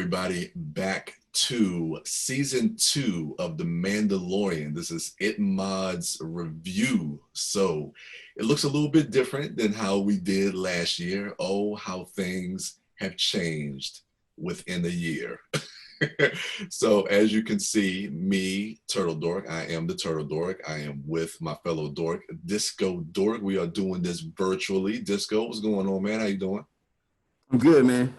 everybody back to season 2 of The Mandalorian. This is It Mod's review. So it looks a little bit different than how we did last year. Oh, how things have changed within a year. So as you can see, me, Turtledork, I am the Turtledork. I am with my fellow dork, Discodork. We are doing this virtually. Disco, what's going on, man? How you doing? I'm good, man.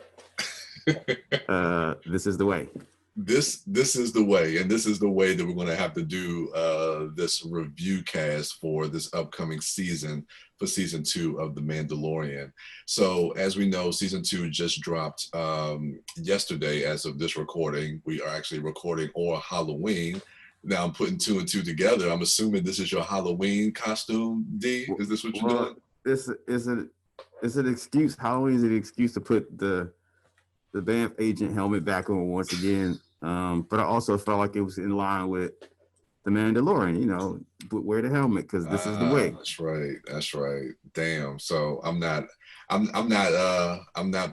This is the way. This is the way, and this is the way that we're going to have to do this review cast for this upcoming season, for season 2 of The Mandalorian. So as we know, season 2 just dropped yesterday. As of this recording, we are actually recording on Halloween. Now I'm putting 2 and 2 together. I'm assuming this is your Halloween costume, D. Is this what you're doing? It's an excuse. Halloween is an excuse to put the Banff agent helmet back on once again. But I also felt like it was in line with The Mandalorian, wear the helmet because this is the way. That's right. Damn. So I'm not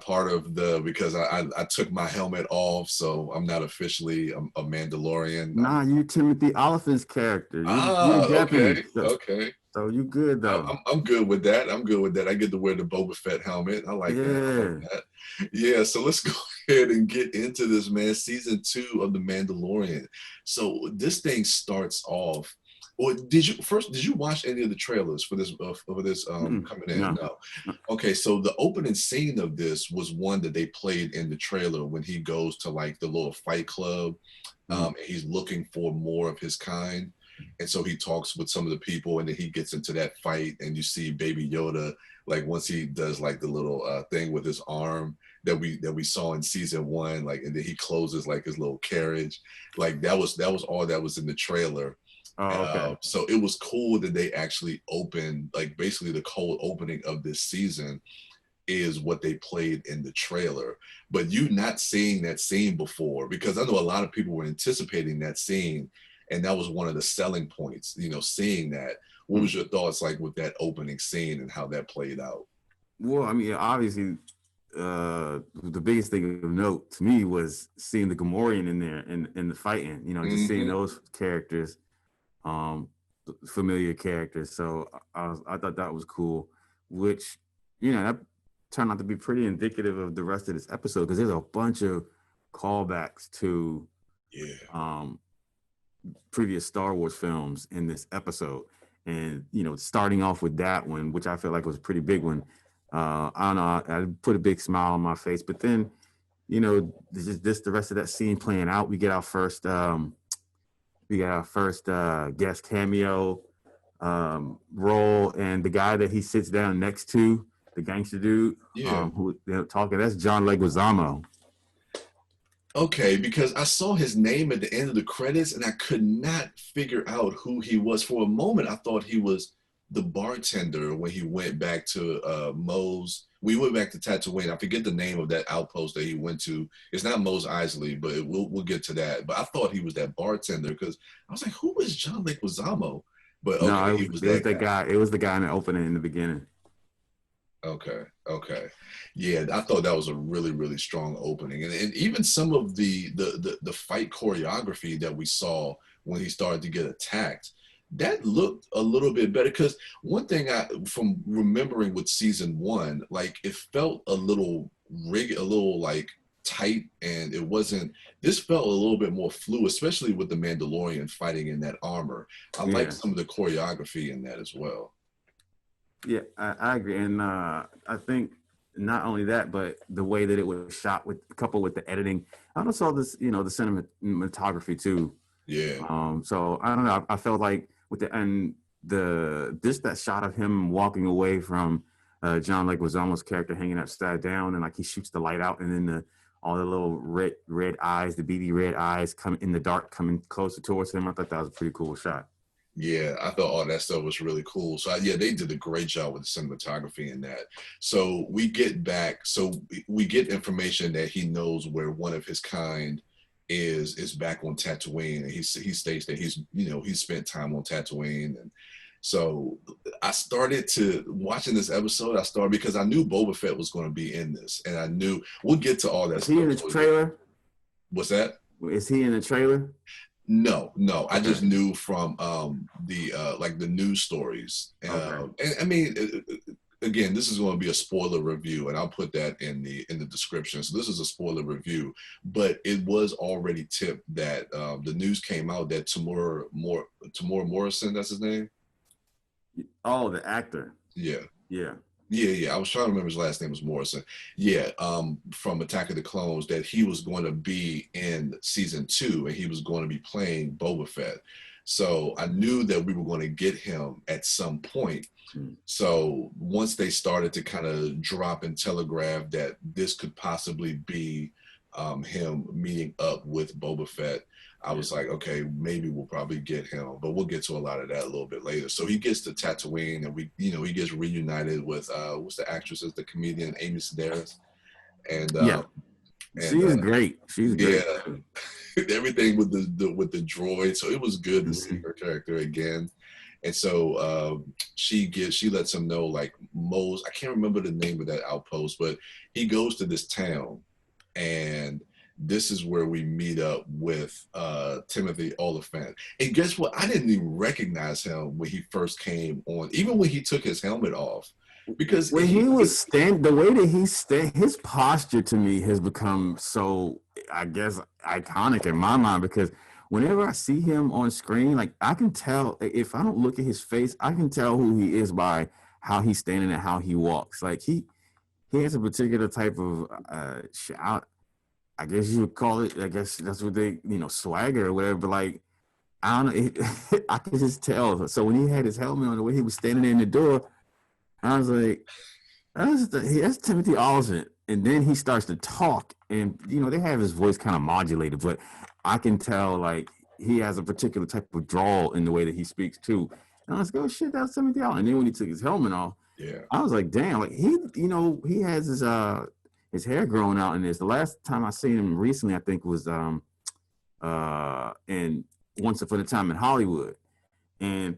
part of because I took my helmet off, so I'm not officially a Mandalorian. Nah, you Timothy Oliphant's character. Okay. So you good though. I'm good with that. I get to wear the Boba Fett helmet. I like that. Yeah, so let's go ahead and get into this, man. Season 2 of The Mandalorian. So this thing starts off. Or did you watch any of the trailers for this coming in? No. Okay, so the opening scene of this was one that they played in the trailer when he goes to like the little fight club. And he's looking for more of his kind. And so he talks with some of the people, and then he gets into that fight, and you see Baby Yoda, like once he does like the little thing with his arm that we saw in season 1, like, and then he closes like his little carriage, like that was all that was in the trailer. Oh, okay. So it was cool that they actually opened, like basically the cold opening of this season is what they played in the trailer. But you not seeing that scene before, because I know a lot of people were anticipating that scene. And that was one of the selling points, seeing that. What was your thoughts like with that opening scene and how that played out? Well, I mean, obviously, the biggest thing of note to me was seeing the Gamorrean in there and the fighting, just seeing those characters, familiar characters. So I thought that was cool, which, that turned out to be pretty indicative of the rest of this episode because there's a bunch of callbacks to previous Star Wars films in this episode. And, starting off with that one, which I feel like was a pretty big one. I don't know, I put a big smile on my face, but then, the rest of that scene playing out, we get our first guest cameo role, and the guy that he sits down next to, the gangster dude, who they're talking, that's John Leguizamo. Okay, because I saw his name at the end of the credits and I could not figure out who he was. For a moment, I thought he was the bartender when he went back to Mos. We went back to Tatooine. I forget the name of that outpost that he went to. It's not Mos Eisley, but we'll get to that. But I thought he was that bartender because I was like, who is John Leguizamo? But okay, no, it was that guy. It was the guy in the opening in the beginning. Okay. Yeah, I thought that was a really, really strong opening. And even some of the fight choreography that we saw when he started to get attacked, that looked a little bit better. Because one thing from remembering with season 1, like it felt a little like tight, and this felt a little bit more fluid, especially with the Mandalorian fighting in that armor. I like some of the choreography in that as well. Yeah, I agree, and I think not only that, but the way that it was shot, coupled with the editing. I also saw this, the cinematography too. Yeah. So I don't know. I felt like with that shot of him walking away from John Leguizamo's character hanging upside down, and like he shoots the light out, and then all the little red eyes, the beady red eyes come in the dark, coming closer towards him. I thought that was a pretty cool shot. Yeah, I thought all that stuff was really cool. So they did a great job with the cinematography in that. So we get information that he knows where one of his kind is back on Tatooine, and he states that he's spent time on Tatooine. And so I started to watching this episode. Because I knew Boba Fett was going to be in this, and I knew we'll get to all that. Is he in the trailer? What's that? Is he in the trailer? No, no. I just Okay. knew from the like the news stories. Okay. And I mean, again, this is going to be a spoiler review, and I'll put that in the description. So this is a spoiler review, but it was already tipped that the news came out that Tamora Morrison, that's his name. Oh, the actor. Yeah. Yeah. Yeah. I was trying to remember his last name was Morrison. Yeah, from Attack of the Clones, that he was going to be in season 2 and he was going to be playing Boba Fett. So I knew that we were going to get him at some point. So once they started to kind of drop and telegraph that this could possibly be him meeting up with Boba Fett, I was like, okay, maybe we'll probably get him, but we'll get to a lot of that a little bit later. So he gets to Tatooine, and he gets reunited with what's the actress, is the comedian Amy Sedaris, and Yeah. She's great. She's yeah, great. everything with the droid. So it was good to see her character again. And so she lets him know, like, Mose, I can't remember the name of that outpost, but he goes to this town, and this is where we meet up with Timothy Oliphant. And guess what? I didn't even recognize him when he first came on, even when he took his helmet off. Because when he was the way that he his posture to me has become so, I guess, iconic in my mind, because whenever I see him on screen, like, I can tell, if I don't look at his face, I can tell who he is by how he's standing and how he walks. Like, he has a particular type of I guess you would call it, I guess that's what they, swagger or whatever, but, like, I don't know, I can just tell. So when he had his helmet on, the way he was standing in the door, I was like, that's Timothy Oliphant. And then he starts to talk, and they have his voice kind of modulated, but I can tell, like, he has a particular type of drawl in the way that he speaks too. And I was like, oh shit, that's Timothy Oliphant. And then when he took his helmet off, yeah, I was like, damn, like, he has his hair growing out in this. The last time I seen him recently, I think, was in Once Upon a Time in Hollywood. And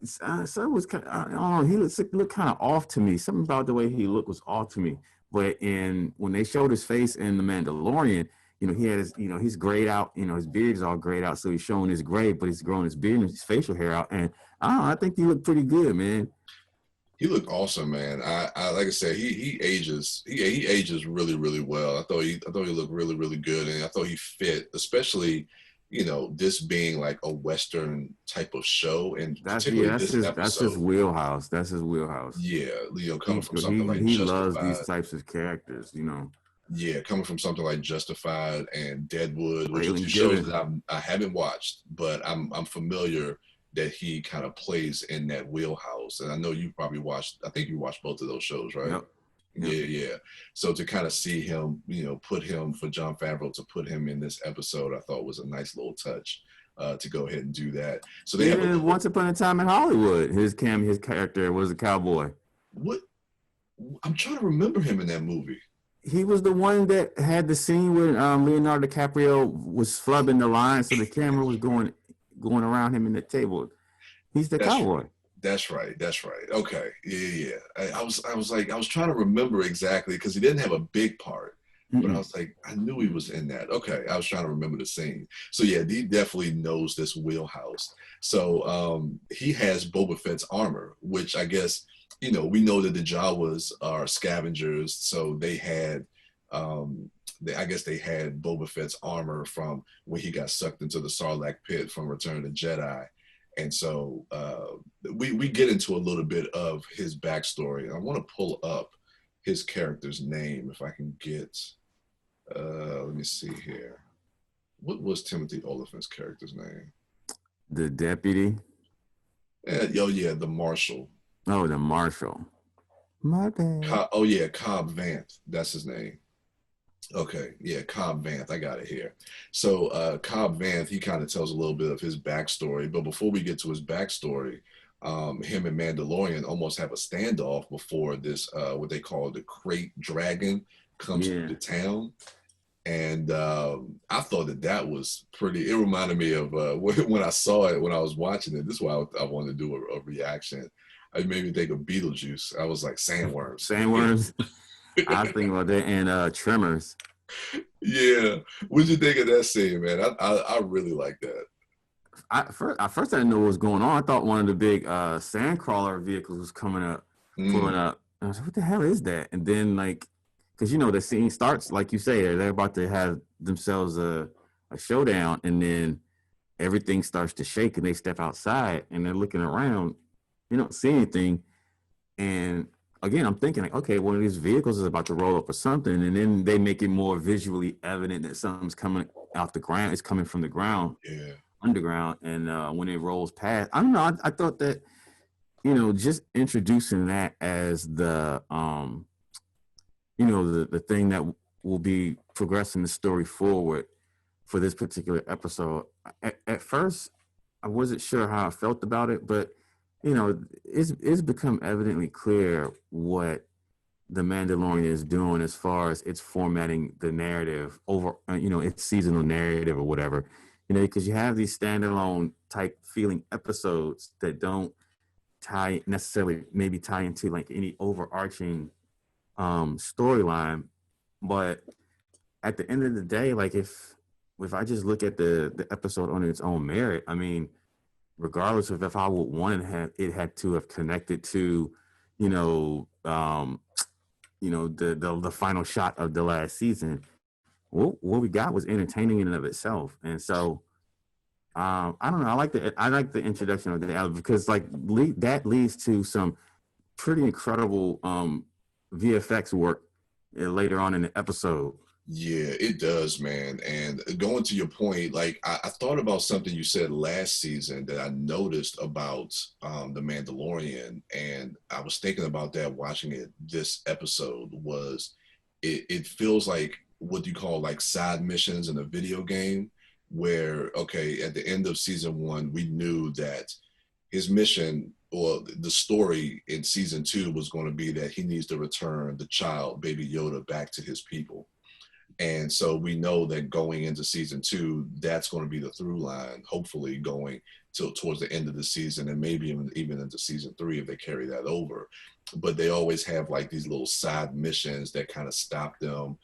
so it was kind of, I don't know, he looked kind of off to me. Something about the way he looked was off to me. But when they showed his face in The Mandalorian, he had he's grayed out, his beard is all grayed out, so he's showing his gray, but he's growing his beard and his facial hair out. And I don't know, I think he looked pretty good, man. He looked awesome, man. I like I said, he ages really, really well. I thought he looked really, really good, and I thought he fit, especially, this being like a Western type of show, and particularly this episode. That's his wheelhouse. That's his wheelhouse. Yeah, coming from something like he Justified. loves these types of characters, Yeah, coming from something like Justified and Deadwood, which are two shows that I haven't watched, but I'm familiar that he kind of plays in that wheelhouse. And I know you probably watched, I think you watched both of those shows, right? Yep. Yeah. So to kind of see him, put him, for Jon Favreau to put him in this episode, I thought was a nice little touch to go ahead and do that. So they have Once Upon a Time in Hollywood, his character was a cowboy. What? I'm trying to remember him in that movie. He was the one that had the scene where Leonardo DiCaprio was flubbing the line, so the camera was going around him in the table. He's the cowboy. That's right. Okay. Yeah. I was trying to remember exactly, because he didn't have a big part, but I was like, I knew he was in that. Okay. I was trying to remember the scene. So yeah, he definitely knows this wheelhouse. So he has Boba Fett's armor, which I guess, we know that the Jawas are scavengers. So they had, I guess they had Boba Fett's armor from when he got sucked into the Sarlacc pit from Return of the Jedi. And so we get into a little bit of his backstory. I want to pull up his character's name if I can get, let me see here. What was Timothy Oliphant's character's name? The deputy? Yeah, the Marshal. Oh, the Marshal. My bad. Cobb Vanth. That's his name. Okay, yeah, Cobb Vanth. I got it here. So Cobb Vanth, he kind of tells a little bit of his backstory. But before we get to his backstory, him and Mandalorian almost have a standoff before this, what they call the Crate Dragon comes to the town. And I thought that was pretty, it reminded me of when I saw it, when I was watching it. This is why I wanted to do a reaction. It made me think of Beetlejuice. I was like, sandworms. Sandworms. I was thinking about that, and Tremors. Yeah. What'd you think of that scene, man? I really like that. At first I didn't know what was going on. I thought one of the big sandcrawler vehicles was coming up, pulling Mm, up. And I was like, what the hell is that? And then like, because the scene starts like you say, they're about to have themselves a showdown, and then everything starts to shake, and they step outside, and they're looking around. You don't see anything, and again, I'm thinking like, okay, one of these vehicles is about to roll up or something, and then they make it more visually evident that something's coming out the ground. It's coming from the ground yeah. underground, and when it rolls past, I don't know. I thought that just introducing that as the thing that will be progressing the story forward for this particular episode. At first, I wasn't sure how I felt about it, but it's become evidently clear what the Mandalorian is doing as far as it's formatting the narrative over, its seasonal narrative or whatever, because you have these standalone type feeling episodes that don't maybe tie into like any overarching storyline. But at the end of the day, like if I just look at the episode on its own merit, I mean, regardless of if I would want it had to have connected to, you know, um, the final shot of the last season. What we got was entertaining in and of itself, and so I don't know. I like the introduction of the album because that leads to some pretty incredible VFX work later on in the episode. Yeah, it does, man. And going to your point, like I thought about something you said last season that I noticed about the Mandalorian, and I was thinking about that watching it this episode was it feels like what you call like side missions in a video game where okay, at the end of season one, we knew that his mission or the story in season two was going to be that he needs to return the child, baby Yoda, back to his people. And so we know that going into season two, that's going to be the through line, hopefully going towards the end of the season and maybe even into season three if they carry that over. But they always have like these little side missions that kind of stop them,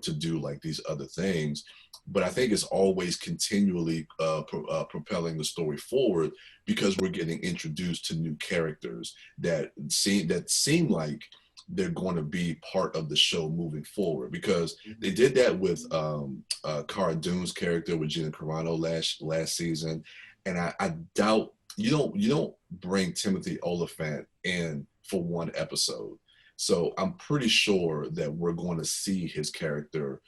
to do like these other things. But I think it's always continually propelling the story forward because we're getting introduced to new characters that seem like they're going to be part of the show moving forward because they did that with Cara Dune's character with Gina Carano last season, and I doubt you don't bring Timothy Oliphant in for one episode, so I'm pretty sure that we're going to see his character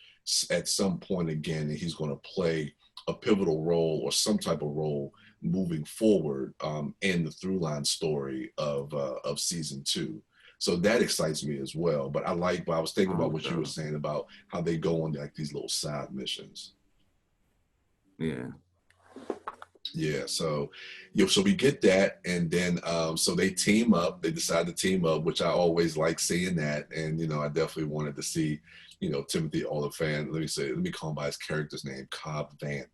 at some point again, and he's going to play a pivotal role or some type of role moving forward in the through line story of season two. So that excites me as well. But I was thinking about what you were saying about how they go on like these little side missions. Yeah. Yeah, so we get that, and then so they team up. They decide to team up, which I always like seeing that, and I definitely wanted to see, Timothy Oliphant. Let me call him by his character's name, Cobb Vanth,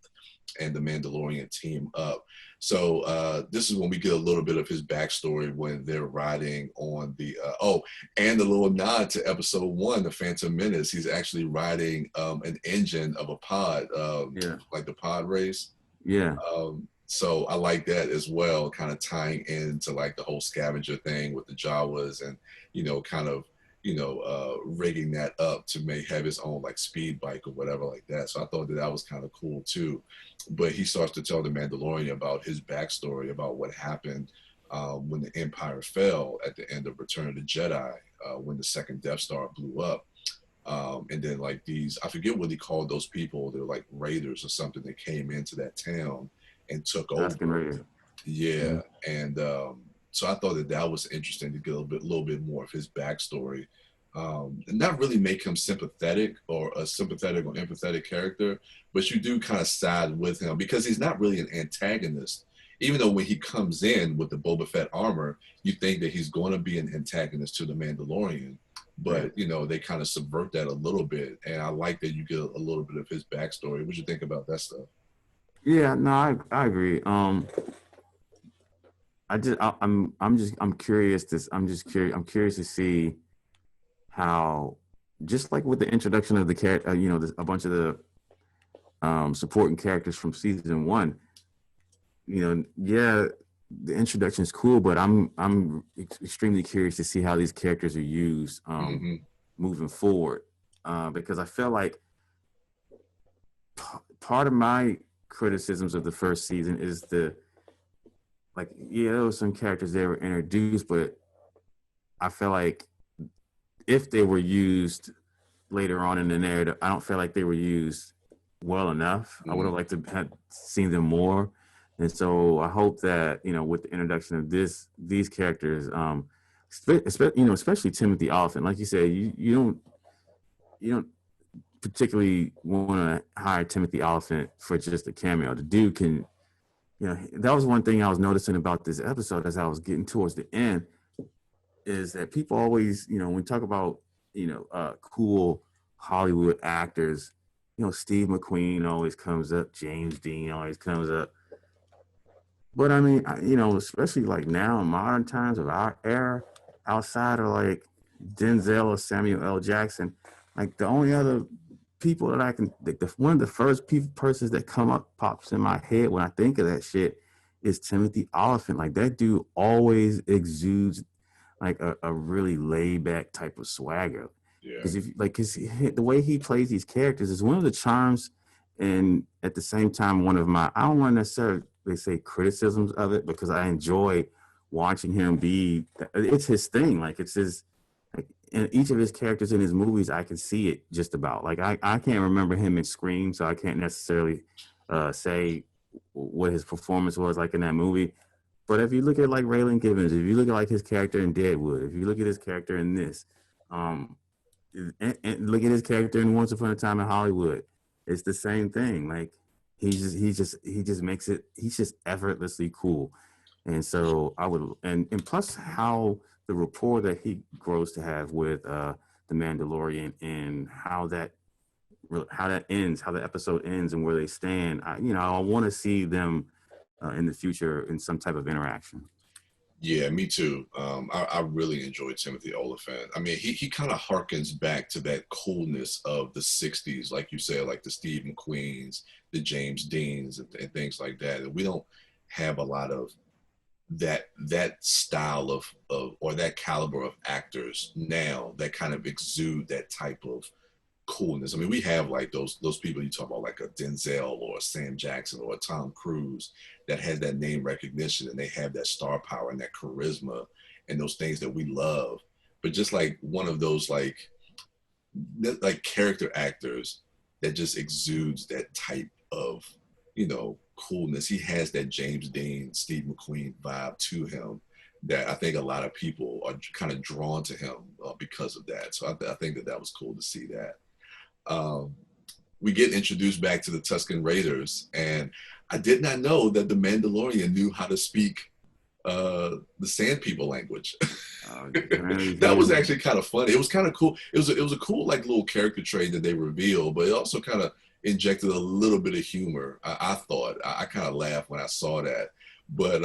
and the Mandalorian team up. So this is when we get a little bit of his backstory when they're riding on and a little nod to episode one, The Phantom Menace. He's actually riding an engine of a pod, Yeah. like the pod race. Yeah. So I like that as well, kind of tying into like the whole scavenger thing with the Jawas and, kind of, rigging that up to have his own like speed bike or whatever like that. So I thought that was kind of cool too. But he starts to tell the Mandalorian about his backstory, about what happened when the Empire fell at the end of Return of the Jedi, when the second Death Star blew up. And then like I forget what he called those people. They're like raiders or something that came into that town and took Asking over. Raider. Yeah, Mm-hmm. and so I thought that was interesting to get a little bit more of his backstory, and not really make him sympathetic or a sympathetic or empathetic character, but you do kind of side with him because he's not really an antagonist. Even though when he comes in with the Boba Fett armor, you think that he's going to be an antagonist to the Mandalorian, Right. but they kind of subvert that a little bit, and I like that you get a little bit of his backstory. What you think about that stuff? Yeah. No, I agree. I'm curious. I'm curious to see how just like with the introduction of the character, a bunch of the supporting characters from season one, yeah, the introduction is cool, but I'm extremely curious to see how these characters are used moving forward, because I feel like part of my criticisms of the first season is there were some characters that were introduced, but I feel like if they were used later on in the narrative, I don't feel like they were used well enough. I would have liked to have seen them more. And so I hope that, with the introduction of these characters, especially Timothy Olyphant, like you said, you don't particularly want to hire Timothy Olyphant for just a cameo. The dude can, that was one thing I was noticing about this episode as I was getting towards the end, is that people always, when we talk about, cool Hollywood actors, Steve McQueen always comes up, James Dean always comes up. But I mean, especially like now in modern times of our era, outside of like Denzel or Samuel L. Jackson, like the only other people that I can, one of the first persons that pops in my head when I think of that shit is Timothy Olyphant. Like that dude always exudes like a really laid back type of swagger. Because the way he plays these characters is one of the charms, and at the same time, one of my, I don't want to necessarily say criticisms of it, because I enjoy watching him be, it's his thing. Like it's his, like in each of his characters in his movies, I can see it just about. Like I can't remember him in Scream, so I can't necessarily say what his performance was like in that movie. But if you look at like Raylan Givens, if you look at like his character in Deadwood, if you look at his character in this, and look at his character in Once Upon a Time in Hollywood, it's the same thing. Like he just makes it, he's just effortlessly cool. And so I would, and plus how the rapport that he grows to have with the Mandalorian, and how that ends, how the episode ends, and where they stand. I want to see them in the future in some type of interaction. Yeah, me too. I really enjoyed Timothy Olyphant. I mean, he kind of harkens back to that coolness of the 60s, like you said, like the Steve McQueens, the James Deans, and things like that. And we don't have a lot of that style of or that caliber of actors now that kind of exude that type of coolness. I mean, we have like those people you talk about, like a Denzel or a Sam Jackson or a Tom Cruise, that has that name recognition, and they have that star power and that charisma and those things that we love. But just like one of those like character actors that just exudes that type of coolness. He has that James Dean, Steve McQueen vibe to him that I think a lot of people are kind of drawn to him because of that. So I think that was cool to see that. We get introduced back to the Tusken Raiders, and I did not know that the Mandalorian knew how to speak the Sand People language. That was actually kind of funny. It was kind of cool. It was a cool like little character trait that they revealed, but it also kind of injected a little bit of humor. I thought I kind of laughed when I saw that, but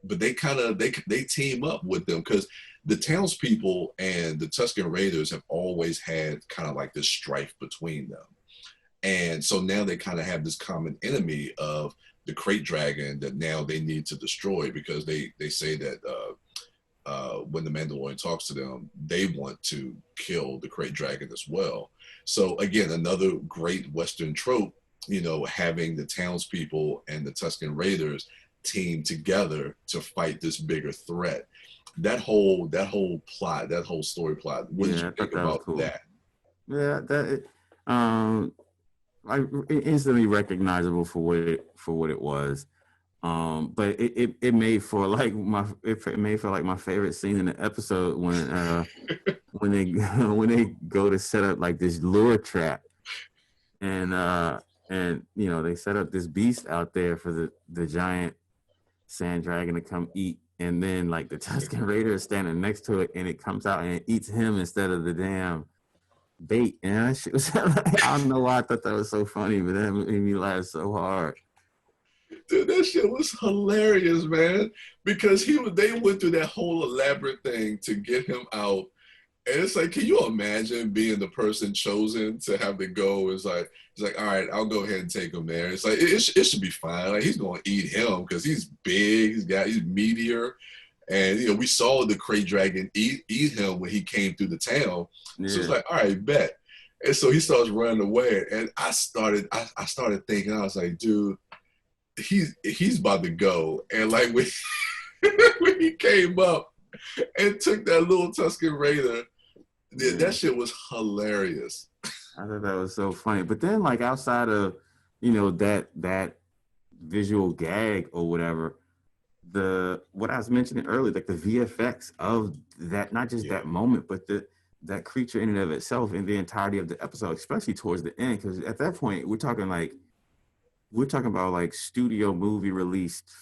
they kind of they team up with them, because the townspeople and the Tusken Raiders have always had kind of like this strife between them. And so now they kind of have this common enemy of the Krayt Dragon that now they need to destroy, because they say that when the Mandalorian talks to them, they want to kill the Krayt Dragon as well. So again, another great Western trope, having the townspeople and the Tusken Raiders team together to fight this bigger threat. That whole plot, that whole story plot. What did you think about that? Yeah, like instantly recognizable for what it was. But it made for like my favorite scene in the episode when they go to set up like this lure trap, and they set up this beast out there for the giant sand dragon to come eat, and then like the Tusken Raider is standing next to it, and it comes out and it eats him instead of the damn bait. And that shit was like, I don't know why I thought that was so funny, but that made me laugh so hard. Dude, that shit was hilarious, man. Because they went through that whole elaborate thing to get him out And it's like, can you imagine being the person chosen to have to go? It's like, all right, I'll go ahead and take him there. It's like, it should be fine. Like, he's going to eat him because he's big, he's meteor. And, we saw the Krayt Dragon eat him when he came through the town. Yeah. So it's like, all right, bet. And so he starts running away. And I started thinking, I was like, dude, he's about to go. And like when he came up and took that little Tusken Raider, that shit was hilarious. I thought that was so funny. But then, like, outside of, that visual gag or whatever, what I was mentioning earlier, like the VFX of that, not just that moment, but that creature in and of itself in the entirety of the episode, especially towards the end, because at that point we're talking about like studio movie released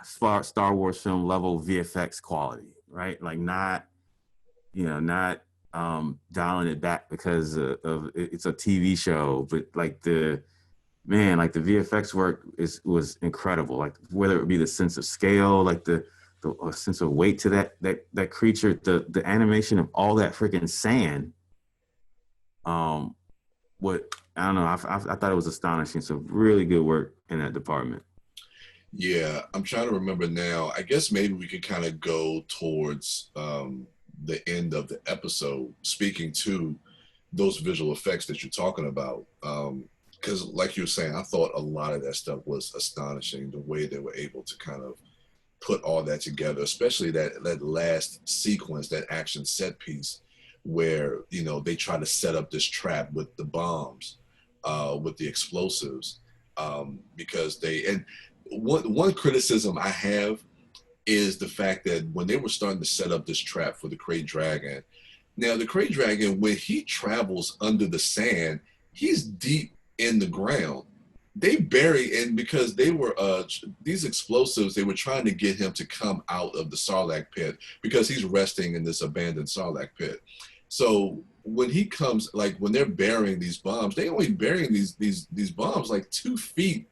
Star Wars film level VFX quality, right? Like not dialing it back because of it's a TV show, but like the VFX work was incredible. Like whether it be the sense of scale, like the sense of weight to that creature, the animation of all that freaking sand. I don't know. I thought it was astonishing. So really good work in that department. Yeah, I'm trying to remember now. I guess maybe we could kind of go towards the end of the episode, speaking to those visual effects that you're talking about. Because like you were saying, I thought a lot of that stuff was astonishing, the way they were able to kind of put all that together, especially that last sequence, that action set piece where, they try to set up this trap with the bombs, with the explosives, because one criticism I have is the fact that when they were starting to set up this trap for the Krayt Dragon, now the Krayt Dragon, when he travels under the sand, he's deep in the ground. They bury, and because they were these explosives, they were trying to get him to come out of the Sarlacc pit because he's resting in this abandoned Sarlacc pit. So when he comes, like when they're burying these bombs, they only burying these bombs like 2 feet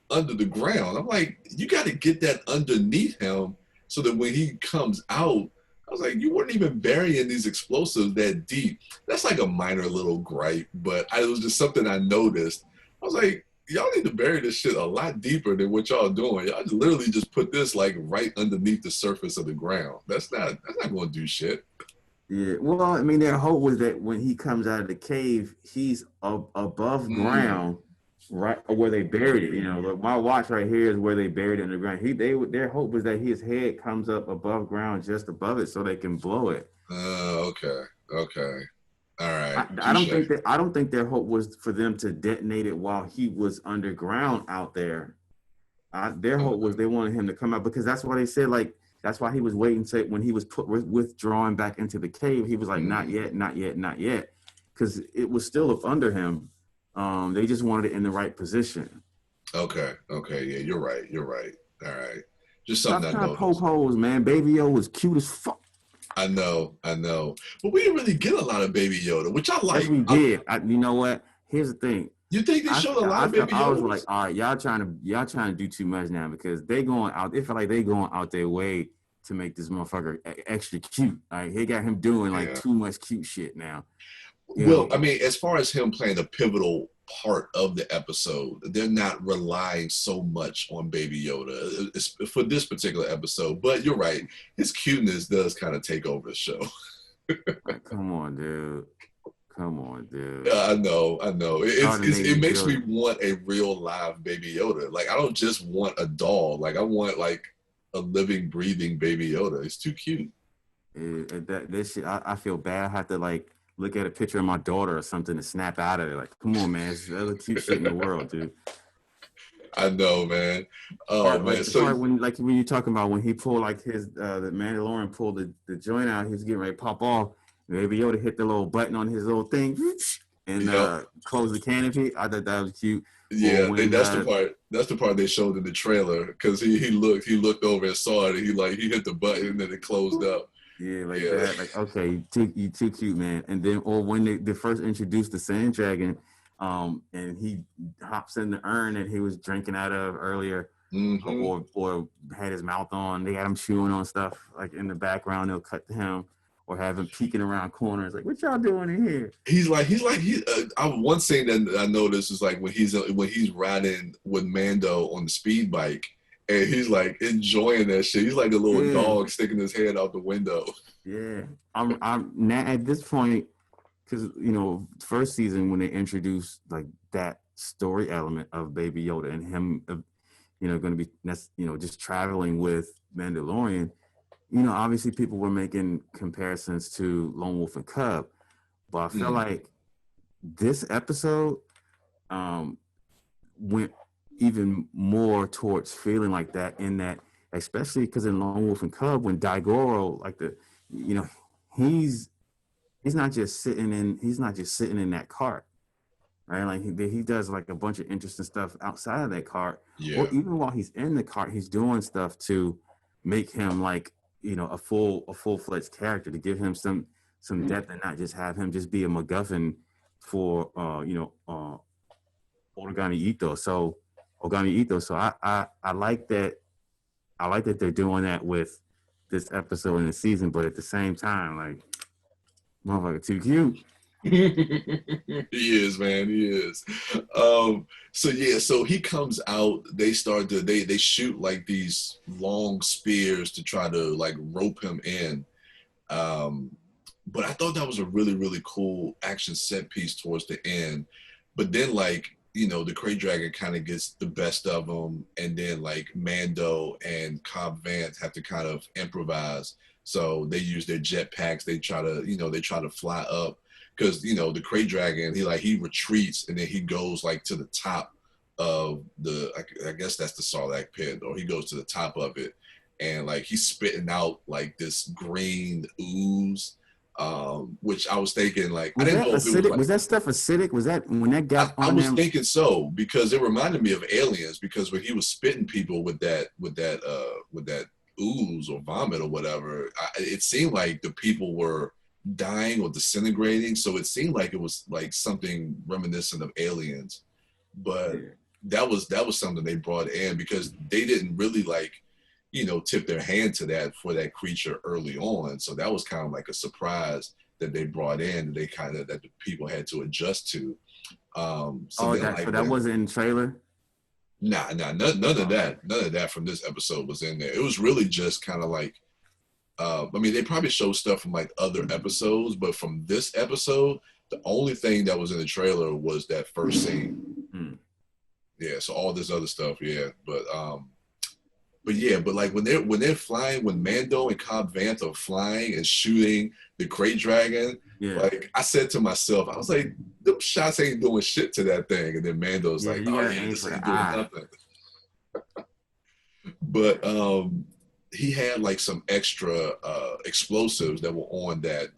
under the ground. I'm like, you got to get that underneath him so that when he comes out, I was like, you weren't even burying these explosives that deep. That's like a minor little gripe, but it was just something I noticed. I was like, y'all need to bury this shit a lot deeper than what y'all doing. Y'all literally just put this like right underneath the surface of the ground. That's not going to do shit. Yeah, well, I mean, their hope was that when he comes out of the cave, he's above ground, right where they buried it. Look, my watch right here is where they buried it in the ground. Their hope was that his head comes up above ground, just above it, so they can blow it. Okay, all right. I don't think their hope was for them to detonate it while he was underground out there. Their hope was they wanted him to come out, because that's why they said, like, that's why he was waiting to, when he was withdrawing back into the cave, he was like, not yet, because it was still up under him. They just wanted it in the right position. Okay, yeah, you're right. All right, just something I noticed. Po-pos, man. Baby Yoda was cute as fuck. I know, but we didn't really get a lot of Baby Yoda, which I like. Yes, we did. You know what? Here's the thing. You think they showed a lot of Baby Yoda? I was like, all right, y'all trying to do too much now, because they going out. It felt like they going out their way to make this motherfucker extra cute. Like, he got him doing like too much cute shit now. Well, I mean, as far as him playing a pivotal part of the episode, they're not relying so much on Baby Yoda for this particular episode. But you're right, his cuteness does kind of take over the show. Come on, dude. I know. It makes me want a real live Baby Yoda. Like, I don't just want a doll. Like, I want like a living, breathing Baby Yoda. It's too cute. This shit, I feel bad. I have to like look at a picture of my daughter or something to snap out of it. Like, come on, man, it's the other cute shit in the world, dude. I know, man. Oh, man. So when you're talking about when he pulled like his the Mandalorian pulled the joint out, he was getting ready to pop off. Baby Yoda hit the little button on his little thing and closed the canopy. I thought that was cute. Yeah, that's the part they showed in the trailer, because he looked over and saw it, and he hit the button and then it closed up. Yeah, that. Like, okay, you too cute, man. And then, or when they first introduced the Sand Dragon, and he hops in the urn that he was drinking out of earlier, or had his mouth on. They had him chewing on stuff like in the background. They'll cut to him. or have him peeking around corners like, what y'all doing in here? One thing that I noticed is like when he's riding with Mando on the speed bike, and he's like enjoying that shit. He's like a little dog sticking his head out the window. Yeah, I'm now at this point, because first season when they introduced like that story element of Baby Yoda and him, going to be just traveling with Mandalorian. Obviously people were making comparisons to Lone Wolf and Cub, but I feel like this episode went even more towards feeling like that, in that, especially because in Lone Wolf and Cub, when Daigoro, like he's not just sitting in that cart, right? Like he does like a bunch of interesting stuff outside of that cart, or even while he's in the cart, he's doing stuff to make him like a full-fledged character, to give him some depth, and not just have him just be a MacGuffin for Ogani Ito. So I like that. I like that they're doing that with this episode in the season, but at the same time, like, motherfucker too cute. He is, man. He is. So he comes out. They shoot like these long spears to try to like rope him in. But I thought that was a really, really cool action set piece towards the end. But then the Krayt Dragon kind of gets the best of them, and then like Mando and Cobb Vanth have to kind of improvise. So they use their jetpacks. They try to fly up, because the Krayt Dragon, he retreats, and then he goes like to the top of I guess that's the Sarlacc pit, or he goes to the top of it, and like he's spitting out like this green ooze. Which I was thinking, like, I didn't know if it was that stuff acidic? Was that when that got on I was him? thinking so, because it reminded me of Aliens, because when he was spitting people with that ooze or vomit or whatever, it seemed like the people were dying or disintegrating. So it seemed like it was like something reminiscent of Aliens, but that was something they brought in, because they didn't really tip their hand to that for that creature early on. So that was kind of like a surprise that they brought in, that the people had to adjust to. That wasn't in the trailer? Nah, none of that. None of that from this episode was in there. It was really just kind of like, they probably showed stuff from like other episodes, but from this episode, the only thing that was in the trailer was that first scene. Yeah, so all this other stuff, but like when they're flying, when Mando and Cobb Vanth are flying and shooting the Krayt Dragon, like I said to myself, I was like, them shots ain't doing shit to that thing. And then Mando's like, this ain't doing nothing. But he had like some extra explosives that were on that.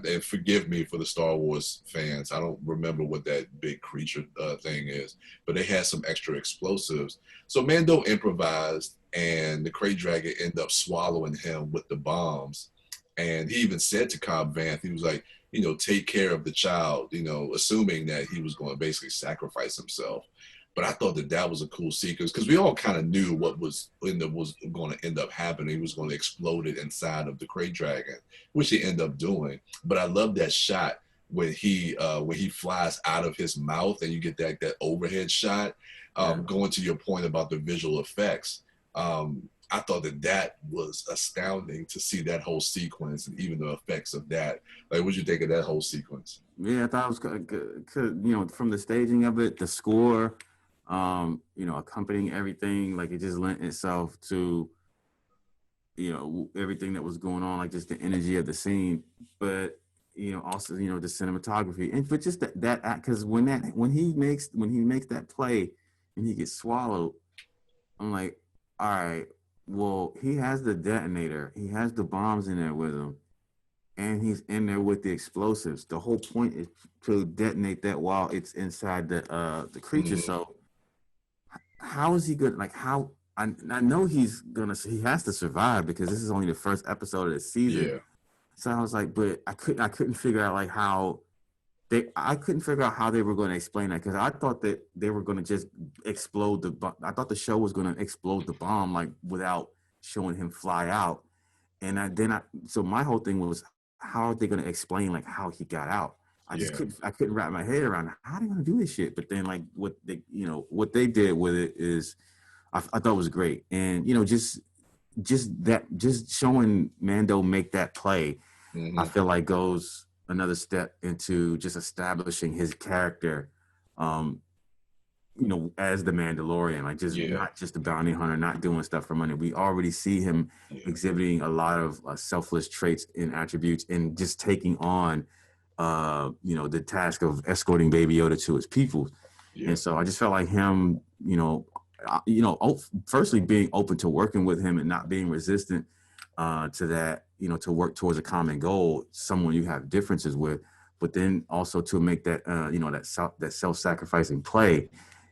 And forgive me for the Star Wars fans, I don't remember what that big creature thing is, but they had some extra explosives. So Mando improvised, and the Krayt Dragon ended up swallowing him with the bombs. And he even said to Cobb Vanth, he was like, take care of the child, assuming that he was going to basically sacrifice himself. But I thought that was a cool sequence, because we all kind of knew what was going to end up happening. He was going to explode it inside of the Krayt Dragon, which he ended up doing. But I love that shot when he flies out of his mouth, and you get that overhead shot. Going to your point about the visual effects, I thought that was astounding to see that whole sequence, and even the effects of that. Like, what'd you think of that whole sequence? Yeah, I thought it was good. From the staging of it, the score, accompanying everything, like it just lent itself to, everything that was going on, like just the energy of the scene, but also the cinematography, and but just that act, because when he makes that play and he gets swallowed, I'm like, all right, well, he has the detonator, he has the bombs in there with him, and he's in there with the explosives. The whole point is to detonate that while it's inside the creature. So how is he good? Like, how I know he has to survive, because this is only the first episode of the season. Yeah. So I was like, but I couldn't figure out like how I couldn't figure out how they were going to explain that, because I thought that they were going to just explode the bomb. I thought the show was going to explode the bomb, like, without showing him fly out. So my whole thing was, how are they going to explain like how he got out? I couldn't wrap my head around how they going to do this shit. But then like what they did with it is, I thought was great. And, just showing Mando make that play, I feel like goes another step into just establishing his character, as the Mandalorian, like not just a bounty hunter, not doing stuff for money. We already see him exhibiting a lot of selfless traits and attributes, and just taking on, the task of escorting Baby Yoda to his people. Yeah. And so I just felt like him, firstly being open to working with him and not being resistant to that, to work towards a common goal, someone you have differences with, but then also to make that, that self-sacrificing play.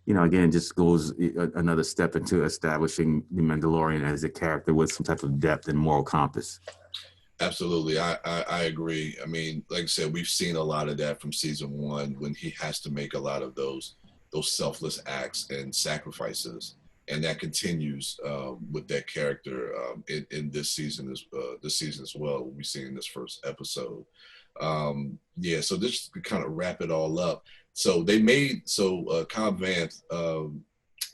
Again, just goes another step into establishing the Mandalorian as a character with some type of depth and moral compass. Absolutely. I agree. I mean, like I said, we've seen a lot of that from season 1 when he has to make a lot of those selfless acts and sacrifices. And that continues with that character in this season as well. We see in this first episode. So this to kind of wrap it all up. So Cobb Vanth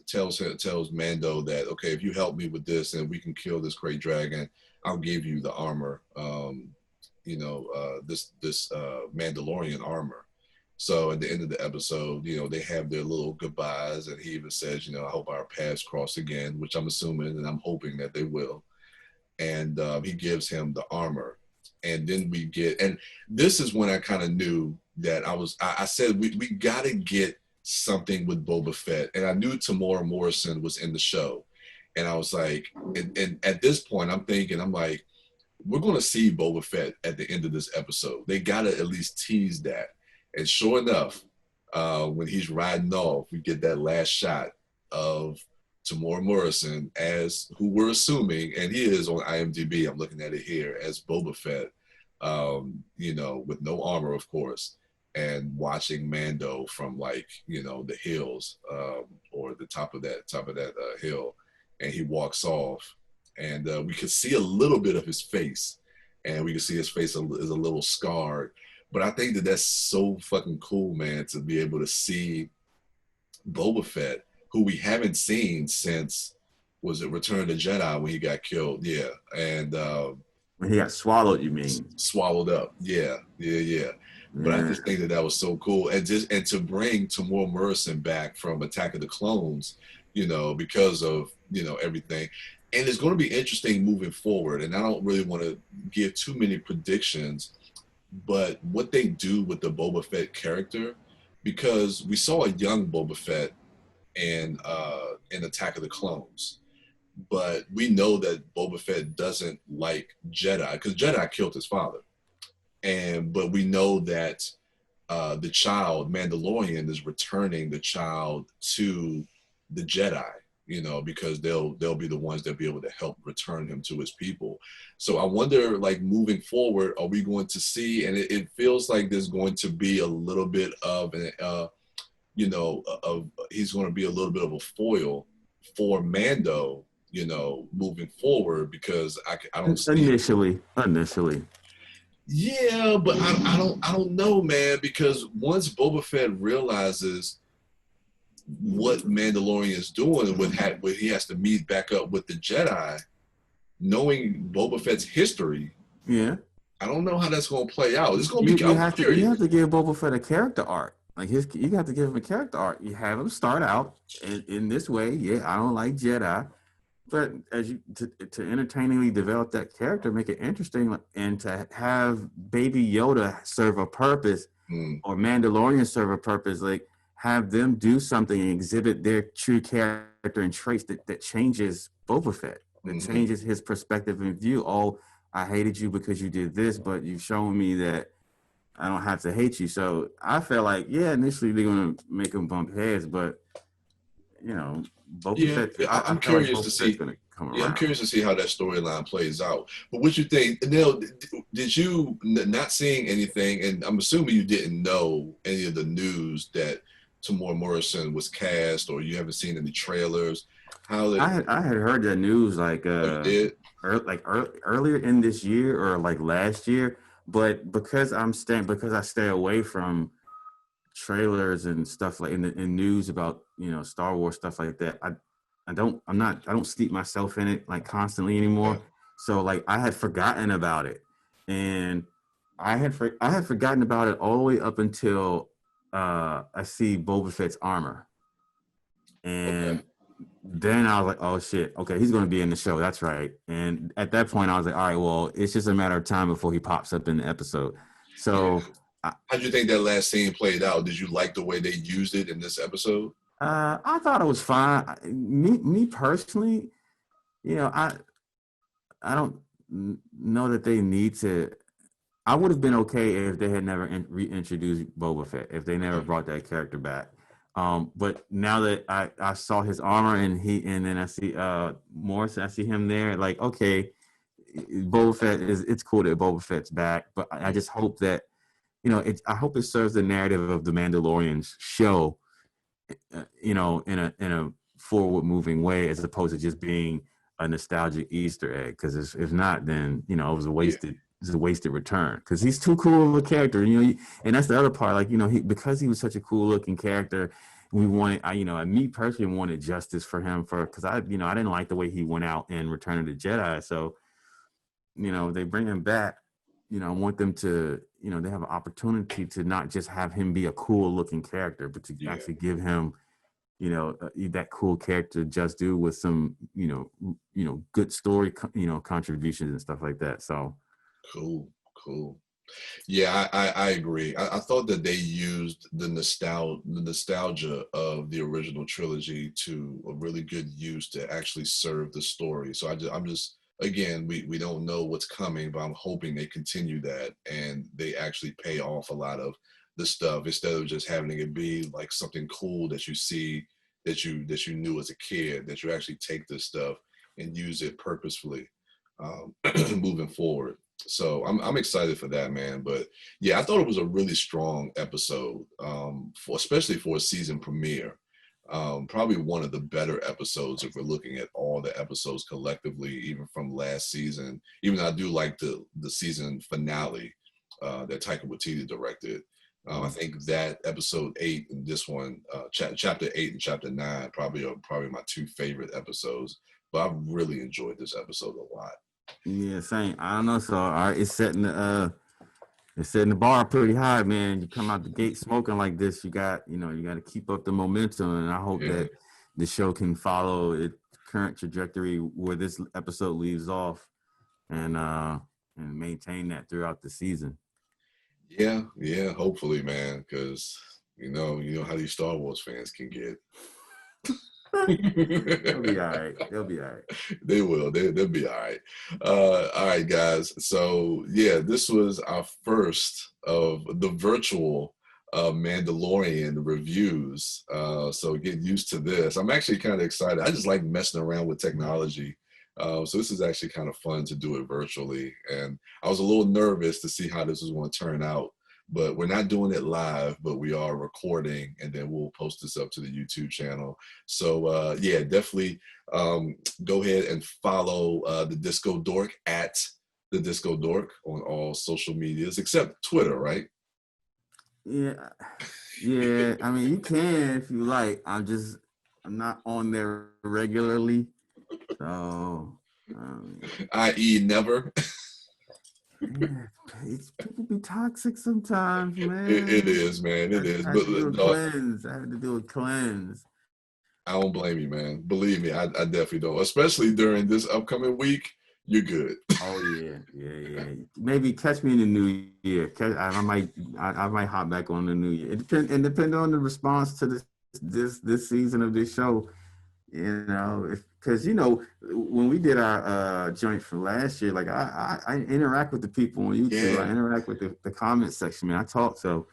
tells Mando that, okay, if you help me with this and we can kill this great dragon, I'll give you the armor, this Mandalorian armor. So at the end of the episode, they have their little goodbyes, and he even says, I hope our paths cross again, which I'm assuming and I'm hoping that they will. And he gives him the armor. And then and this is when I kind of knew that I said, we got to get something with Boba Fett. And I knew Tamora Morrison was in the show. And I was like, and at this point, I'm like, we're going to see Boba Fett at the end of this episode. They got to at least tease that. And sure enough, when he's riding off, we get that last shot of Tamora Morrison as who we're assuming, and he is on IMDb, I'm looking at it here, as Boba Fett, with no armor, of course, and watching Mando from the hills or the top of that hill, and he walks off, and we could see a little bit of his face, and we could see his face is a little scarred. But I think that's so fucking cool, man, to be able to see Boba Fett, who we haven't seen since, was it Return of the Jedi when he got killed? Yeah. And when he got swallowed, you mean? Swallowed up. Yeah. But I just think that was so cool. And to bring Tamora Morrison back from Attack of the Clones, because of, everything. And it's going to be interesting moving forward. And I don't really want to give too many predictions, but what they do with the Boba Fett character, because we saw a young Boba Fett in Attack of the Clones, but we know that Boba Fett doesn't like Jedi because Jedi killed his father, but we know that the child Mandalorian is returning the child to the Jedi, because they'll be the ones that be able to help return him to his people. So I wonder, moving forward, are we going to see, and it feels like there's going to be a little bit of he's going to be a little bit of a foil for Mando, moving forward, because I don't see initially. Yeah, but I don't know, man, because once Boba Fett realizes what Mandalorian is doing and what he has to meet back up with the Jedi, knowing Boba Fett's history, I don't know how that's going to play out. It's going to be. You have to give Boba Fett a character arc. You have to give him a character arc. You have him start out in this way. Yeah, I don't like Jedi, but as you to entertainingly develop that character, make it interesting, and to have Baby Yoda serve a purpose, or Mandalorian serve a purpose, have them do something and exhibit their true character and traits that changes Boba Fett, that changes his perspective and view. Oh, I hated you because you did this, but you've shown me that I don't have to hate you. So I felt like, initially they're going to make him bump heads, but, Boba Fett, I'm curious to see. I'm curious to see how that storyline plays out. But what you think, Neil, did you, not seeing anything, and I'm assuming you didn't know any of the news that Tamora Morrison was cast, or you haven't seen any trailers, How they? I had heard that news Oh, you did? earlier in this year or like last year, but because I stay away from trailers and stuff like in news about Star Wars stuff like that. I don't steep myself in it like constantly Yeah. anymore. So like I had forgotten about it, and I had forgotten about it all the way up until I see Boba Fett's armor, Okay. and then I was like, oh shit, okay, he's going to be in the show. That's right. And at that point, I was like, all right, well, it's just a matter of time before he pops up in the episode. Yeah. So How'd you think that last scene played out? Did you like the way they used it in this episode? I thought it was fine. Me personally, you know, I don't know that they need to. I would have been okay if they had never reintroduced Boba Fett, if they never brought that character back. But now that I saw his armor and then I see Morrison, I see him there, like, okay, Boba Fett it's cool that Boba Fett's back, but I just hope that I hope it serves the narrative of the Mandalorian's show, in a forward moving way, as opposed to just being a nostalgic Easter egg. Because if not, then it was a Yeah. wasted. It's a wasted return because he's too cool of a character. And that's the other part. Like because he was such a cool looking character, we wanted. Me personally wanted justice for him because I didn't like the way he went out in Return of the Jedi. So they bring him back. I want them to they have an opportunity to not just have him be a cool looking character, but to Yeah. actually give him that cool character just do with some good story contributions and stuff like that. So Cool. Yeah, I agree. I thought that they used the nostalgia of the original trilogy to a really good use to actually serve the story. So I'm just again, we don't know what's coming, but I'm hoping they continue that and they actually pay off a lot of the stuff instead of just having it be like something cool that you see that you knew as a kid, that you actually take this stuff and use it purposefully, moving forward. So I'm excited for that, man. But yeah, I thought it was a really strong episode, especially for a season premiere. Probably one of the better episodes if we're looking at all the episodes collectively, even from last season. Even though I do like the season finale that Taika Waititi directed. I think that episode 8 and this one, chapter 8 and chapter 9, probably are my two favorite episodes. But I really enjoyed this episode a lot. yeah, same. I don't know. So all right, it's setting the bar pretty high, man. You come out the gate smoking like this, you got to keep up the momentum, and I hope that the show can follow its current trajectory where this episode leaves off, and maintain that throughout the season. Yeah, hopefully, man, because you know how these Star Wars fans can get. They'll be all right. They'll be all right. They will. They'll be all right. All right, guys. So yeah, this was our first of the virtual Mandalorian reviews. So get used to this. I'm actually kind of excited. I just like messing around with technology. So this is actually kind of fun to do it virtually. And I was a little nervous to see how this was going to turn out. But we're not doing it live, but we are recording, and then we'll post this up to the YouTube channel. So yeah, definitely go ahead and follow the Disco Dork at the Disco Dork on all social medias except Twitter, right? Yeah. I mean, you can if you like. I'm not on there regularly, so i.e. never. yeah, people be toxic sometimes, man. It is, man. It is. I But had to do a no, cleanse. I had to do a cleanse. I don't blame you, man. Believe me, I definitely don't. Especially during this upcoming week, you're good. Oh yeah. Maybe catch me in the new year. I might hop back on the new year. It depends on the response to this season of this show. Because when we did our joint for last year, like I interact with the people on YouTube. Yeah. I interact with the comment section, man. I talk, so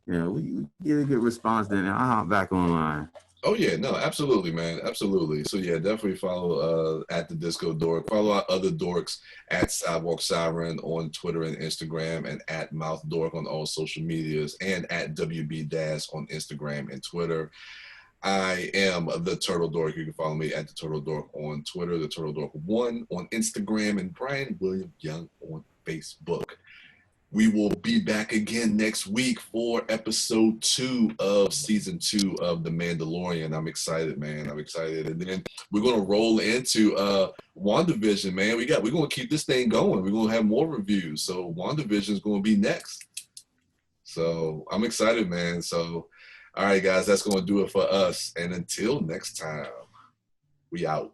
we get a good response. Then I'll hop back online. Oh yeah, no, absolutely, man, absolutely. So yeah, definitely follow at the Disco Dork. Follow our other dorks at Sidewalk Siren on Twitter and Instagram, and at Mouth Dork on all social medias, and at WB Das on Instagram and Twitter. I am the Turtle Dork. You can follow me at the Turtle Dork on Twitter, the Turtle Dork 1 on Instagram, and Brian William Young on Facebook. We will be back again next week for episode 2 of season 2 of The Mandalorian. I'm excited, man. I'm excited. And then we're gonna roll into WandaVision, man. We're gonna keep this thing going. We're gonna have more reviews. So WandaVision is gonna be next. So I'm excited, man. So all right, guys, that's gonna do it for us. And until next time, we out.